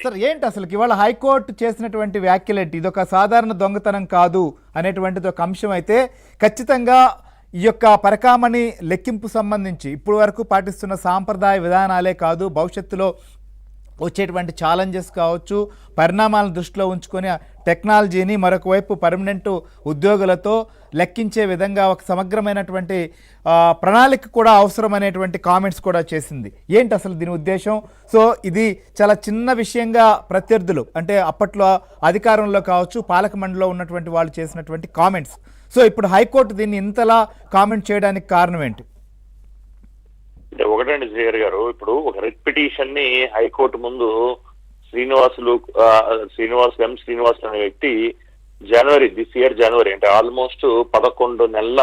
Sir ఏంటి అసలు ఇవాళ హైకోర్టు చేసినటువంటి వ్యాఖ్యలేంటి? ఇదొక సాధారణ దొంగతనం కాదు అనేటువంటిది ఒక అంశం అయితే, ఖచ్చితంగా ఈ యొక్క పరకామణి లెక్కింపు సంబంధించి ఇప్పుడు వరకు పాటిస్తున్న సాంప్రదాయ విధానాలే కాదు, భవిష్యత్తులో వచ్చేటువంటి ఛాలెంజెస్ కావచ్చు, పరిణామాలను దృష్టిలో ఉంచుకొని టెక్నాలజీని మరొక వైపు పర్మనెంట్ ఉద్యోగులతో లెక్కించే విధంగా ఒక సమగ్రమైనటువంటి ప్రణాళిక కూడా అవసరమనేటువంటి కామెంట్స్ కూడా చేసింది. ఏంటి అసలు దీని ఉద్దేశం? సో ఇది చాలా చిన్న విషయంగా ప్రత్యర్థులు అంటే అప్పట్లో అధికారంలో కావచ్చు, పాలక మండలిలో ఉన్నటువంటి వాళ్ళు చేసినటువంటి కామెంట్స్. సో ఇప్పుడు హైకోర్టు దీన్ని ఇంతలా కామెంట్ చేయడానికి కారణం ఏంటి? ఒకటండి శ్రీహరి గారు, ఇప్పుడు ఒక రిట్ పిటిషన్ ని హైకోర్టు ముందు శ్రీనివాస్ అనే వ్యక్తి దిస్ ఇయర్ జనవరి అంటే ఆల్మోస్ట్ 11 నెలల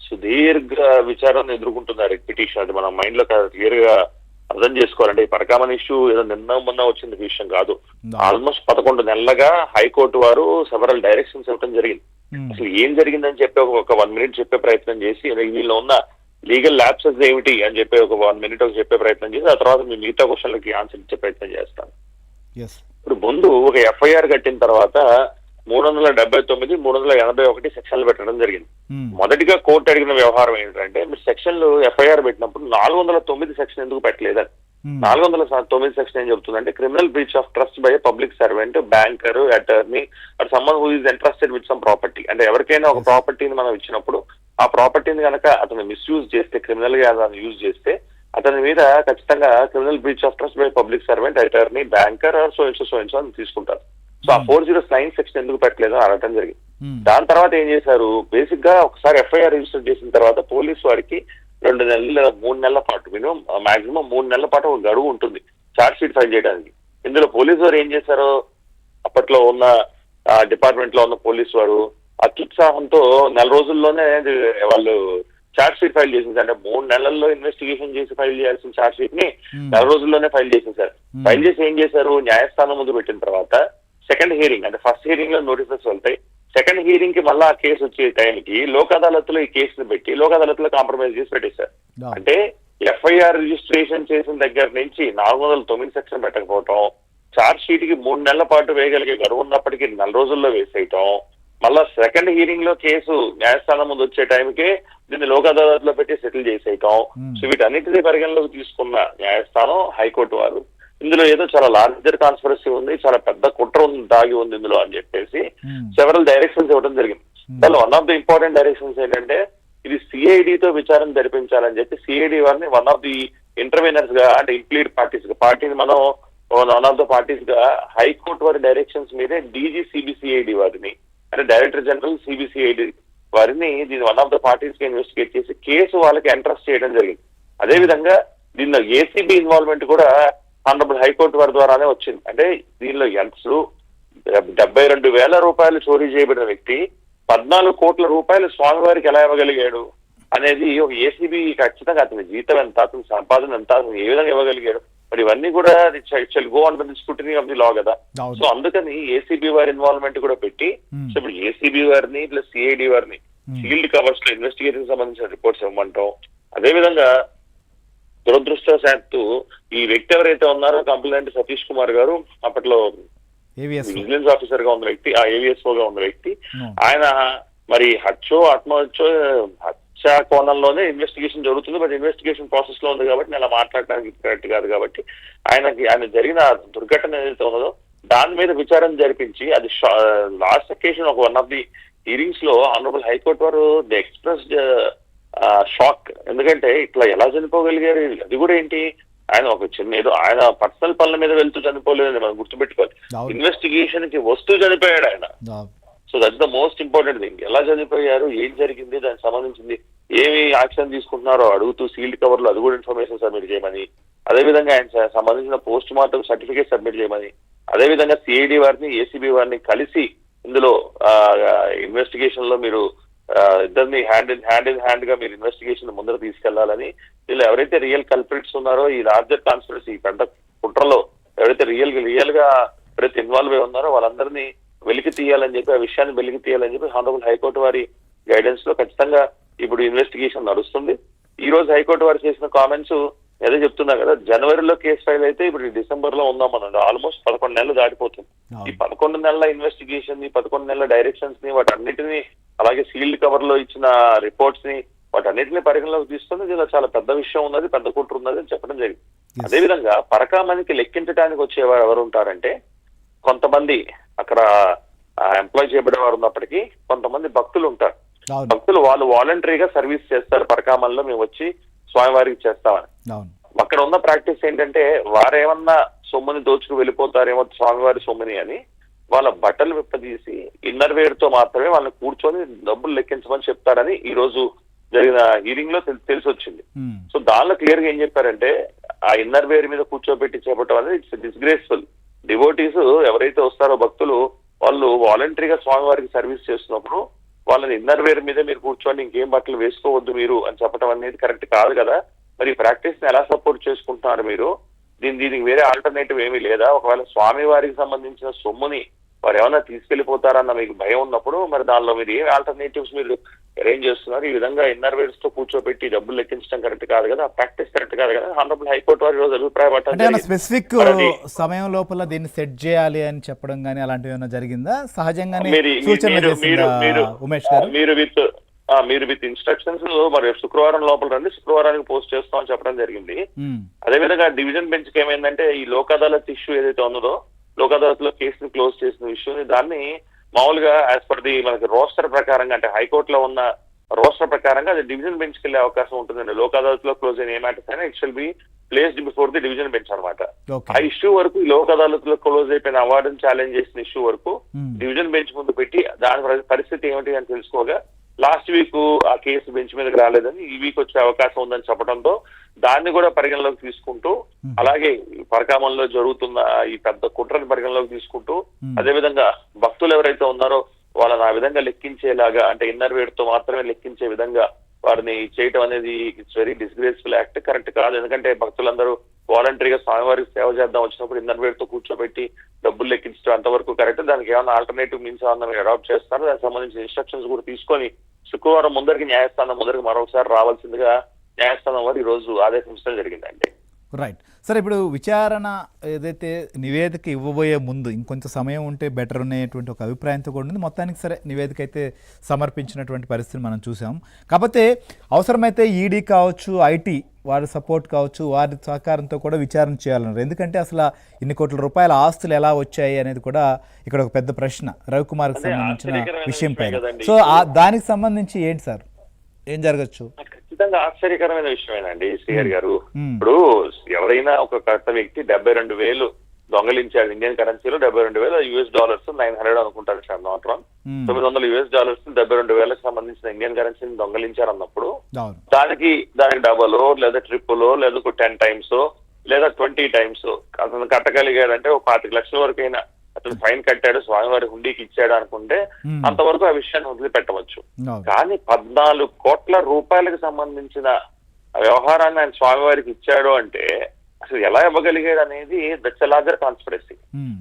సుదీర్ఘ విచారాన్ని ఎదుర్కొంటున్నారు రిట్ పిటిషన్. అది మనం మైండ్ లో క్లియర్ గా అర్థం చేసుకోవాలంటే ఈ పరకామణి ఇష్యూ ఏదో మొన్న వచ్చిన విషయం కాదు. ఆల్మోస్ట్ 11 నెలలుగా హైకోర్టు వారు సెవరల్ డైరెక్షన్స్ ఇవ్వడం జరిగింది. అసలు ఏం జరిగిందని చెప్పి ఒక 1 మినిట్ చెప్పే ప్రయత్నం చేసి వీళ్ళు ఉన్న లీగల్ ల్యాప్సెస్ ఏమిటి అని చెప్పి ఒక 1 మినిట్ చెప్పే ప్రయత్నం చేసి ఆ తర్వాత మీ మిగతా క్వశ్చన్లకి ఆన్సర్ ఇచ్చే ప్రయత్నం చేస్తాను. ఇప్పుడు ముందు ఒక ఎఫ్ఐఆర్ కట్టిన తర్వాత 379, 381 సెక్షన్లు పెట్టడం జరిగింది. మొదటిగా కోర్టు అడిగిన వ్యవహారం ఏంటంటే, మీరు సెక్షన్లు ఎఫ్ఐఆర్ పెట్టినప్పుడు 409 సెక్షన్ ఎందుకు పెట్టలేదని. 409 సెక్షన్ ఏం చెప్తుందంటే, criminal breach of trust by public servant, banker, attorney or someone who is entrusted with some property. అంటే ఎవరికైనా ఒక ప్రాపర్టీని మనం ఇచ్చినప్పుడు ఆ ప్రాపర్టీని కనుక అతను మిస్యూజ్ చేస్తే, క్రిమినల్ గా అతను యూజ్ చేస్తే అతని మీద ఖచ్చితంగా criminal breach of trust by public servant, attorney, banker or so అని తీసుకుంటారు. సో ఆ 409 సెక్షన్ ఎందుకు పెట్టలేదు అని అడగడం జరిగింది. దాని తర్వాత ఏం చేశారు, బేసిక్ గా ఒకసారి ఎఫ్ఐఆర్ రిజిస్టర్ చేసిన తర్వాత పోలీసు వారికి 2 నెలల 3 నెలల పాటు మినిమం మాక్సిమం 3 నెలల పాటు ఒక గడువు ఉంటుంది ఛార్జ్ షీట్ ఫైల్ చేయడానికి. ఇందులో పోలీసు వారు ఏం చేశారు, అప్పట్లో ఉన్న డిపార్ట్మెంట్ లో ఉన్న పోలీసు వారు అత్యుత్సాహంతో 4 రోజుల్లోనే వాళ్ళు ఛార్జ్ షీట్ ఫైల్ చేసింది. అంటే 3 నెలల్లో ఇన్వెస్టిగేషన్ చేసి ఫైల్ చేయాల్సిన ఛార్జ్ షీట్ ని 4 రోజుల్లోనే ఫైల్ చేసేసారు. ఫైల్ చేసి ఏం చేశారు, న్యాయస్థానం ముందు పెట్టిన తర్వాత సెకండ్ హియరింగ్ అంటే ఫస్ట్ హియరింగ్ లో నోటీసెస్ వెళ్తాయి, సెకండ్ హియరింగ్ కి మళ్ళీ ఆ కేసు వచ్చే టైంకి లోక్ అదాలత్లో ఈ కేసును పెట్టి లోక్ అదాలత్లో కాంప్రమైజ్ చేసి పెట్టేశారు. అంటే ఎఫ్ఐఆర్ రిజిస్ట్రేషన్ చేసిన దగ్గర నుంచి 409 సెక్షన్ పెట్టకపోవటం, ఛార్జ్ షీట్ కి 3 నెలల పాటు వేయగలిగే గడువు ఉన్నప్పటికీ 4 రోజుల్లో వేసేయటం, మళ్ళా సెకండ్ హియరింగ్ లో కేసు న్యాయస్థానం ముందు వచ్చే టైంకే దీన్ని లోక్ అదాలత్ లో పెట్టి సెటిల్ చేసేయటం. సో వీటన్నిటినీ పరిగణలోకి తీసుకున్న న్యాయస్థానం హైకోర్టు వారు ఇందులో ఏదో చాలా లార్జర్ కాన్స్పిరసీ ఉంది, చాలా పెద్ద కుట్ర దాగి ఉంది ఇందులో అని చెప్పేసి సెవరల్ డైరెక్షన్స్ ఇవ్వడం జరిగింది. దానిలో one of the important directions ఏంటంటే, ఇది సిఐడితో విచారణ జరిపించాలని చెప్పి సిఐడి వారిని వన్ ఆఫ్ ది ఇంటర్వెనర్స్ గా అంటే ఇంప్లీడ్ పార్టీస్ గా పార్టీని మనం వన్ ఆఫ్ ద పార్టీస్ గా హైకోర్టు వారి డైరెక్షన్స్ మీదే డీజీ సిబిసిఐడి వారిని అంటే డైరెక్టర్ జనరల్ సిబిసిఐడి వారిని దీన్ని వన్ ఆఫ్ ద పార్టీస్ గా ఇన్వెస్టిగేట్ చేసి కేసు వాళ్ళకి ఎంట్రస్ట్ చేయడం జరిగింది. అదేవిధంగా దీనిలో ఏసీబీ ఇన్వాల్వ్మెంట్ కూడా ఆనరబుల్ హైకోర్టు వారి ద్వారానే వచ్చింది. అంటే దీనిలో ఎంతలు 72,000 రూపాయలు చోరీ చేయబడిన వ్యక్తి 14 కోట్ల రూపాయలు స్వామివారికి ఎలా ఇవ్వగలిగాడు అనేది ఒక ఏసీబీ ఖచ్చితంగా అతని జీతం ఎంత, అతని సంపాదన ఎంత, అతను ఏ విధంగా ఇవ్వగలిగాడు, మరి ఇవన్నీ కూడా go on with scrutiny of the law కదా. సో అందుకని ఏసీబీ వారి ఇన్వాల్వ్మెంట్ కూడా పెట్టి, సో ఇప్పుడు ఏసీబీ వారిని ప్లస్ సిఐడి వారిని ఫీల్డ్ కవర్స్ లో ఇన్వెస్టిగేషన్ సంబంధించిన రిపోర్ట్స్ ఇవ్వమంటాం. అదేవిధంగా దురదృష్టవశాత్తు ఈ వ్యక్తి ఎవరైతే ఉన్నారో కంప్లైంట్ సతీష్ కుమార్ గారు, అప్పట్లో విజిలెన్స్ ఆఫీసర్ గా ఉన్న వ్యక్తి, ఏవిఎస్ఓ గా ఉన్న వ్యక్తి, ఆయన మరి హత్య కోణంలోనే ఇన్వెస్టిగేషన్ జరుగుతుంది. బట్ ఇన్వెస్టిగేషన్ ప్రాసెస్ లో ఉంది కాబట్టి నేను అలా మాట్లాడడానికి కరెక్ట్ కాదు కాబట్టి ఆయన జరిగిన దుర్ఘటన ఏదైతే ఉన్నదో దాని మీద విచారణ జరిపించి అది లాస్ట్ అకేషన్ ఒక వన్ ఆఫ్ ది హియరింగ్స్ లో ఆనరబుల్ హైకోర్టు వారు ది ఎక్స్ప్రెస్ షాక్. ఎందుకంటే ఇట్లా ఎలా చనిపోగలిగారు, అది కూడా ఏంటి, ఆయన ఒక చిన్న ఏదో ఆయన పర్సనల్ పనుల మీద వెళ్తూ చనిపోలేదని మనం గుర్తుపెట్టుకోవాలి. ఇన్వెస్టిగేషన్ కి వస్తూ చనిపోయాడు ఆయన. So that's the most important thing. ఎలా చనిపోయారు, ఏం జరిగింది, దానికి సంబంధించింది ఏమి యాక్షన్ తీసుకుంటున్నారో అడుగుతూ సీల్డ్ కవర్ లో అది కూడా ఇన్ఫర్మేషన్ సబ్మిట్ చేయమని, అదేవిధంగా ఆయన సంబంధించిన పోస్ట్ మార్టం సర్టిఫికేట్ సబ్మిట్ చేయమని, అదేవిధంగా సిఐడి వారిని ఏసీబీ వారిని కలిసి ఇందులో ఇన్వెస్టిగేషన్ లో మీరు ఇద్దరిని హ్యాండ్ ఇన్ హ్యాండ్ గా మీరు ఇన్వెస్టిగేషన్ ముందర తీసుకెళ్లాలని, వీళ్ళు ఎవరైతే రియల్ కల్ప్రిట్స్ ఉన్నారో ఈ లార్జర్ కాన్స్పిరసీ పెద్ద కుట్రలో ఎవరైతే రియల్ గా ఎవరైతే ఇన్వాల్వ్ అయి ఉన్నారో వాళ్ళందరినీ వెలికి తీయాలని చెప్పి, ఆ విషయాన్ని వెలికి తీయాలని చెప్పి ఆనరబుల్ హైకోర్టు వారి గైడెన్స్ లో ఖచ్చితంగా ఇప్పుడు ఇన్వెస్టిగేషన్ నడుస్తుంది. ఈ రోజు హైకోర్టు వారు చేసిన కామెంట్స్ అదే చెప్తున్నా కదా, జనవరిలో కేసు ఫైల్ అయితే ఇప్పుడు డిసెంబర్ లో ఉందాం మనం, ఆల్మోస్ట్ 11 నెలలు దాటిపోతుంది. ఈ 11 నెలల ఇన్వెస్టిగేషన్ ని, 11 నెలల డైరెక్షన్స్ ని, వాటన్నిటిని, అలాగే సీల్డ్ కవర్ లో ఇచ్చిన రిపోర్ట్స్ ని, వాటన్నిటిని పరిగణలోకి తీసుకుని దీనిలో చాలా పెద్ద విషయం ఉన్నది, పెద్ద కుట్ర ఉన్నది అని చెప్పడం జరిగింది. అదేవిధంగా పరకామణికి లెక్కించడానికి వచ్చేవారు ఎవరు ఉంటారంటే, కొంతమంది అక్కడ ఎంప్లాయ్ చేయబడే వారు ఉన్నప్పటికీ కొంతమంది భక్తులు ఉంటారు. భక్తులు వాళ్ళు వాలంటరీగా సర్వీస్ చేస్తారు, పరకామణిలో మేము వచ్చి స్వామివారికి చేస్తామని. అక్కడ ఉన్న ప్రాక్టీస్ ఏంటంటే, వారేమన్నా సొమ్ముని దోచుకు వెళ్ళిపోతారేమో స్వామివారి సొమ్ముని అని వాళ్ళ బట్టలు విప్పదీసి ఇన్నర్ వేర్ తో మాత్రమే వాళ్ళని కూర్చొని డబ్బులు లెక్కించమని చెప్తారని ఈ రోజు జరిగిన హీరింగ్ లో తెలిసి వచ్చింది. సో దానిలో క్లియర్ గా ఏం చెప్పారంటే, ఆ ఇన్నర్ వేర్ మీద కూర్చోబెట్టి చేపట్టడం అనేది ఇట్స్ డిస్గ్రేస్ఫుల్. డివోటీస్ ఎవరైతే వస్తారో భక్తులు, వాళ్ళు వాలంటరీగా స్వామివారికి సర్వీస్ చేస్తున్నప్పుడు వాళ్ళని ఇన్నర్ వేర్ మీద మీరు కూర్చోండి, ఇంకేం బట్టలు వేసుకోవద్దు మీరు అని చెప్పడం అనేది కరెక్ట్ కాదు కదా. మరి ఈ ప్రాక్టీస్ ని ఎలా సపోర్ట్ చేసుకుంటున్నారు మీరు? దీనికి వేరే ఆల్టర్నేటివ్ ఏమీ లేదా? ఒకవేళ స్వామి వారికి సంబంధించిన సొమ్ముని వారు ఏమైనా తీసుకెళ్లిపోతారన్న మీకు భయం ఉన్నప్పుడు, మరి దానిలో మీరు ఏ ఆల్టర్నేటివ్స్ మీరు అరేంజ్ చేస్తున్నారు? ఈ విధంగా ఇన్నర్ వేర్స్ తో కూర్చోబెట్టి డబ్బులు లెక్కించడం కరెక్ట్ కాదు కదా, ప్రాక్టీస్ కరెక్ట్ కాదు కదా. ఆనరబుల్ హైకోర్టు వారు ఈరోజు అభిప్రాయపడ్డారు. స్పెసిఫిక్ సమయం లోపల దీన్ని సెట్ చేయాలి అని చెప్పడం గానీ అలాంటివి ఏమైనా జరిగిందా? సహజంగానే ఉమేష్ గారు మీరు విత్ ఇన్స్ట్రక్షన్స్ మరి శుక్రవారం లోపల రండి, శుక్రవారానికి పోస్ట్ చేస్తామని చెప్పడం జరిగింది. అదేవిధంగా డివిజన్ బెంచ్ కి ఏమైందంటే, ఈ లోక్ అదాలత్ ఇష్యూ ఏదైతే ఉన్నదో, లోక్ అదాలత్ లో కేసుని క్లోజ్ చేసిన ఇష్యూని, దాన్ని మామూలుగా యాజ్ పర్ ది మనకి రోస్టర్ ప్రకారంగా, అంటే హైకోర్టులో ఉన్న రోస్టర్ ప్రకారంగా అది డివిజన్ బెంచ్ కి వెళ్ళే అవకాశం ఉంటుందండి. లోక్ అదాలత్ లో క్లోజ్ అయిన ఏ మ్యాటర్స్ అయినా it shall be placed before the division bench అనమాట. ఆ ఇష్యూ వరకు ఈ లోక్ అదాలత్ లో క్లోజ్ అయిపోయిన అవార్డుని ఛాలెంజ్ చేసిన ఇష్యూ వరకు డివిజన్ బెంచ్ ముందు పెట్టి దాని పరిస్థితి ఏమిటి అని తెలుసుకోగా, లాస్ట్ వీక్ ఆ కేసు బెంచ్ మీదకి రాలేదని ఈ వీక్ వచ్చే అవకాశం ఉందని చెప్పడంతో దాన్ని కూడా పరిగణలోకి తీసుకుంటూ, అలాగే పరకామణిలో జరుగుతున్న ఈ పెద్ద కుట్రని పరిగణలోకి తీసుకుంటూ, అదేవిధంగా భక్తులు ఎవరైతే ఉన్నారో వాళ్ళని ఆ విధంగా లెక్కించేలాగా, అంటే ఇన్నర్ వేర్ తో మాత్రమే లెక్కించే విధంగా వారిని చేయటం అనేది it's very disgraceful act, correct కాదు. ఎందుకంటే భక్తులందరూ వాలంటరీగా స్వామివారికి సేవ చేద్దాం వచ్చినప్పుడు ఇన్నర్ వేర్ తో కూర్చోబెట్టి డబ్బులు లెక్కించడం అంతవరకు కరెక్ట్. దానికి ఏమైనా ఆల్టర్నేటివ్ మీన్స్ ఏమన్నా మీరు అడాప్ట్ చేస్తారో దానికి సంబంధించిన ఇన్స్ట్రక్షన్స్ కూడా తీసుకొని శుక్రవారం ముందరికి న్యాయస్థానం ముందరికి మరొకసారి రావాల్సిందిగా న్యాయస్థానం వారు ఈ రోజు ఆదేశించడం జరిగిందండి. రైట్ సార్, ఇప్పుడు విచారణ ఏదైతే నివేదిక ఇవ్వబోయే ముందు ఇంకొంచెం సమయం ఉంటే బెటర్ అనేటువంటి ఒక అభిప్రాయంతో కూడా ఉంది. మొత్తానికి సరే నివేదిక అయితే సమర్పించినటువంటి పరిస్థితిని మనం చూసాం. కాకపోతే అవసరమైతే ఈడీ కావచ్చు, ఐటీ వారి సపోర్ట్ కావచ్చు, వారి సహకారంతో కూడా విచారణ చేయాలన్నారు. ఎందుకంటే అసలు ఇన్ని కోట్ల రూపాయల ఆస్తులు ఎలా వచ్చాయి అనేది కూడా ఇక్కడ ఒక పెద్ద ప్రశ్న రవికుమార్కి సంబంధించిన విషయం పైన. సో దానికి సంబంధించి ఏంటి సార్, ఏం జరగచ్చు? ఖచ్చితంగా ఆశ్చర్యకరమైన విషయమేనండి శ్రీహరి గారు. ఇప్పుడు ఎవరైనా ఒక కర్త వ్యక్తి 72,000 దొంగలించాడు ఇండియన్ కరెన్సీలో, 72,000 US$, 900 అనుకుంటారు సార్, నాట్ రాంగ్, $900 $72,000 సంబంధించిన ఇండియన్ కరెన్సీని దొంగలించారు అన్నప్పుడు దానికి డబుల్ లేదా ట్రిపుల్ లేదా 10 times లేదా 20 times అతను కట్టగలిగాడంటే ఒక 25 లక్షల వరకైనా అతను ఫైన్ కట్టాడు, స్వామివారి హుండీకి ఇచ్చాడు అనుకుంటే అంతవరకు ఆ విషయాన్ని వదిలిపెట్టవచ్చు. కానీ 14 కోట్ల రూపాయలకు సంబంధించిన వ్యవహారాన్ని ఆయన స్వామివారికి ఇచ్చాడు అంటే అసలు ఎలా ఇవ్వగలిగాడు అనేది that's a larger conspiracy.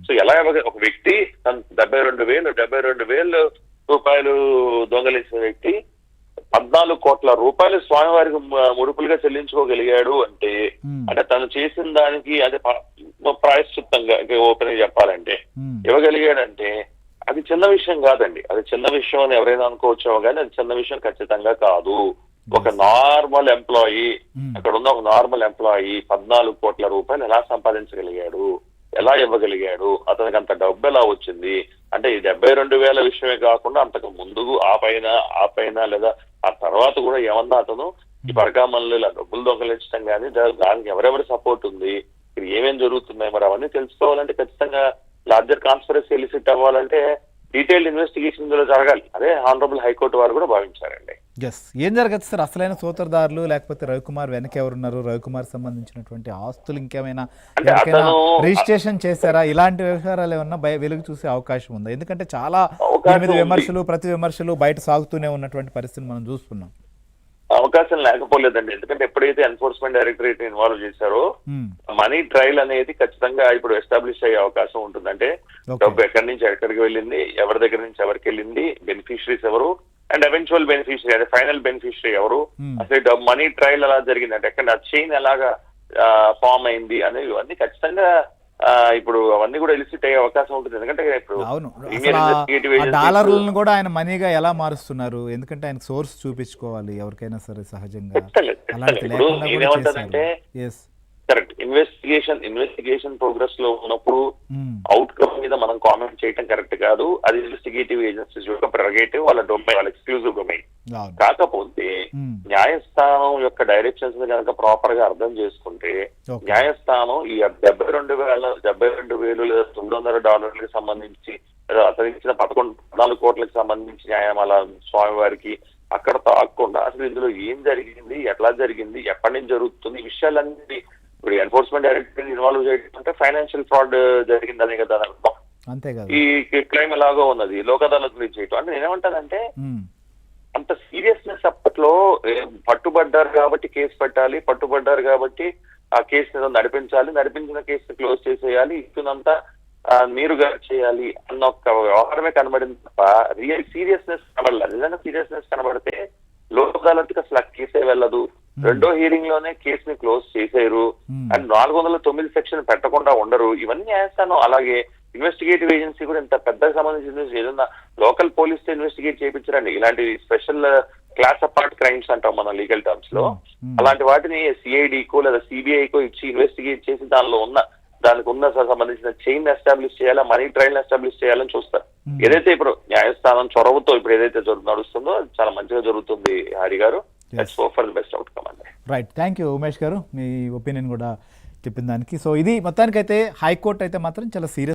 So ఎలా ఒక వ్యక్తి 72,000 రూపాయలు దొంగలించిన వ్యక్తి 14 కోట్ల రూపాయలు స్వామివారికి ముడుపులుగా చెల్లించుకోగలిగాడు అంటే తను చేసిన దానికి అదే ప్రాయశ్చిత్తంగా ఓపెన్ గా చెప్పాలంటే ఇవ్వగలిగాడంటే అది చిన్న విషయం కాదండి. అది చిన్న విషయం అని ఎవరైనా అనుకోవచ్చామో కానీ అది చిన్న విషయం ఖచ్చితంగా కాదు. ఒక నార్మల్ ఎంప్లాయీ, అక్కడ ఉన్న ఒక నార్మల్ ఎంప్లాయీ 14 కోట్ల రూపాయలు ఎలా సంపాదించగలిగాడు, ఎలా ఇవ్వగలిగాడు, అతనికి అంత డబ్బు ఎలా వచ్చింది అంటే ఈ 72,000 విషయమే కాకుండా అంతకు ముందు ఆ పైన లేదా ఆ తర్వాత కూడా ఏమన్నా అతను ఈ పరకామణిలో ఇలా డబ్బులు దొంగలించడం కానీ దానికి ఎవరెవరి సపోర్ట్ ఉంది, ఇక్కడ ఏమేం జరుగుతున్నాయి, మరి అవన్నీ తెలుసుకోవాలంటే ఖచ్చితంగా లార్జర్ కాన్స్పిరసీ ఎలిసిట్ అవ్వాలంటే డీటెయిల్డ్ ఇన్వెస్టిగేషన్ ఇందులో జరగాలి. అదే ఆనరబుల్ హైకోర్టు వారు కూడా భావించారండి. ఏం జరగచ్చు సార్, అసలైన సూత్రధారులు లేకపోతే రవికుమార్ వెనక ఎవరున్నారు, రవికుమార్ సంబంధించినటువంటి ఆస్తులు ఇంకేమైనా రిజిస్ట్రేషన్ చేశారా, ఇలాంటి వ్యవహారాలు ఏమన్నా వెలుగు చూసే అవకాశం ఉందా? ఎందుకంటే చాలా విమర్శలు ప్రతి విమర్శలు బయట సాగుతూనే ఉన్నటువంటి పరిస్థితిని మనం చూస్తున్నాం. అవకాశం లేకపోలేదండి. ఎందుకంటే ఎప్పుడైతే ఎన్ఫోర్స్మెంట్ డైరెక్టరేట్ ఇన్వాల్వ్ చేశారో మనీ ట్రయల్ అనేది ఖచ్చితంగా ఇప్పుడు ఎస్టాబ్లిష్ అయ్యే అవకాశం ఉంటుంది. అంటే డబ్బు ఎక్కడి నుంచి ఎక్కడికి వెళ్ళింది, ఎవరి దగ్గర నుంచి ఎవరికి వెళ్ళింది, బెనిఫిషరీస్ ఎవరు, అండ్ ఎవెన్చువల్ బెనిఫిషరీ అంటే ఫైనల్ బెనిఫిషరీ ఎవరు, అసలు మనీ ట్రయల్ ఎలా జరిగింది అంటే ఎక్కడ చైన్ ఎలాగా ఫామ్ అయింది అనేవి ఇవన్నీ ఖచ్చితంగా ఇప్పుడు అవన్నీ కూడా ఎలిసిట్ అయ్యే అవకాశం ఉంటుంది. ఎందుకంటే ఇప్పుడు అవును, ప్రీమియర్ అసలు ఇన్వెస్టిగేటివ్ ఆ ఏజెన్సీస్ డాలర్లను కూడా ఆయన మనీగా ఎలా మారుస్తున్నారు, ఎందుకంటే ఆయన సోర్స్ చూపించుకోవాలి ఎవరికైనా సరే సహజంగా. అలాంటి ఇప్పుడు లేకుండా కూడా నేనేమంటానంటే చేశారు. ఎస్. కరెక్ట్, ఇన్వెస్టిగేషన్ ప్రోగ్రెస్ లో ఉన్నప్పుడు అవుట్కమ్ మీద మనం కామెంట్ చేయటం కరెక్ట్ కాదు. అది ఇన్వెస్టిగేటివ్ ఏజెన్సీస్ యొక్క ప్రెరగేటివ్, వాళ్ళ డొమైన్, వాళ్ళ ఎక్స్క్లూజివ్ డొమైన్. కాకపోతే న్యాయస్థానం యొక్క డైరెక్షన్స్ కనుక ప్రాపర్ గా అర్థం చేసుకుంటే న్యాయస్థానం ఈ $72,000 లేదా $900 సంబంధించి అతను ఇచ్చిన 14 కోట్లకు సంబంధించి న్యాయమాల స్వామివారికి అక్కడ తాకుండా అసలు ఇందులో ఏం జరిగింది, ఎట్లా జరిగింది, ఎప్పటి నుంచి జరుగుతుంది, ఈ విషయాలన్నీ ఇప్పుడు ఎన్ఫోర్స్మెంట్ డైరెక్టరేట్ ఇన్వాల్వ్ చేయడం అంటే ఫైనాన్షియల్ ఫ్రాడ్ జరిగిందనే కదా అర్థం. ఈ క్లైమ్ ఎలాగో ఉన్నది లోక్ అదాలత్ చేయటం అంటే నేనేమంటానంటే అంత సీరియస్నెస్ అప్పట్లో పట్టుబడ్డారు కాబట్టి కేసు పెట్టాలి, పట్టుబడ్డారు కాబట్టి ఆ కేసుని నడిపించిన కేసుని క్లోజ్ చేసేయాలి, ఇస్తున్నంతా నీరుగా చేయాలి అన్న ఒక వ్యవహారమే కనబడింది తప్ప రియల్ సీరియస్నెస్ కనబడలేదు. నిజంగా సీరియస్నెస్ కనబడితే లోక్ అదాలత్కి అసలు ఆ కేసే వెళ్ళదు. రెండో హీరింగ్ లోనే కేసుని క్లోజ్ చేసేరు అండ్ 409 సెక్షన్ పెట్టకుండా ఉండరు. ఇవన్నీ న్యాయస్థానం అలాగే ఇన్వెస్టిగేటివ్ ఏజెన్సీ కూడా ఇంత పెద్దకు సంబంధించిన ఏదన్నా లోకల్ పోలీస్ తో ఇన్వెస్టిగేట్ చేయించరండి. ఇలాంటి స్పెషల్ క్లాస్ అపార్ట్ క్రైమ్స్ అంటాం మన లీగల్ టర్మ్స్ లో. అలాంటి వాటిని సిఐడికో లేదా సిబిఐకో ఇచ్చి ఇన్వెస్టిగేట్ చేసి దానికి ఉన్న సంబంధించిన చైన్ ఎస్టాబ్లిష్ చేయాలా, మనీ ట్రయల్ ఎస్టాబ్లిష్ చేయాలని చూస్తారు. ఏదైతే ఇప్పుడు న్యాయస్థానం చొరవతో ఇప్పుడు ఏదైతే నడుస్తుందో అది చాలా మంచిగా జరుగుతుంది హరి గారు. Let's hope for the best outcome అండి. రైట్, థ్యాంక్ యూ ఉమేష్ గారు, మీ ఒపీనియన్ కూడా చెప్పిన దానికి. సో ఇది మొత్తానికైతే హైకోర్టు అయితే మాత్రం చాలా సీరియస్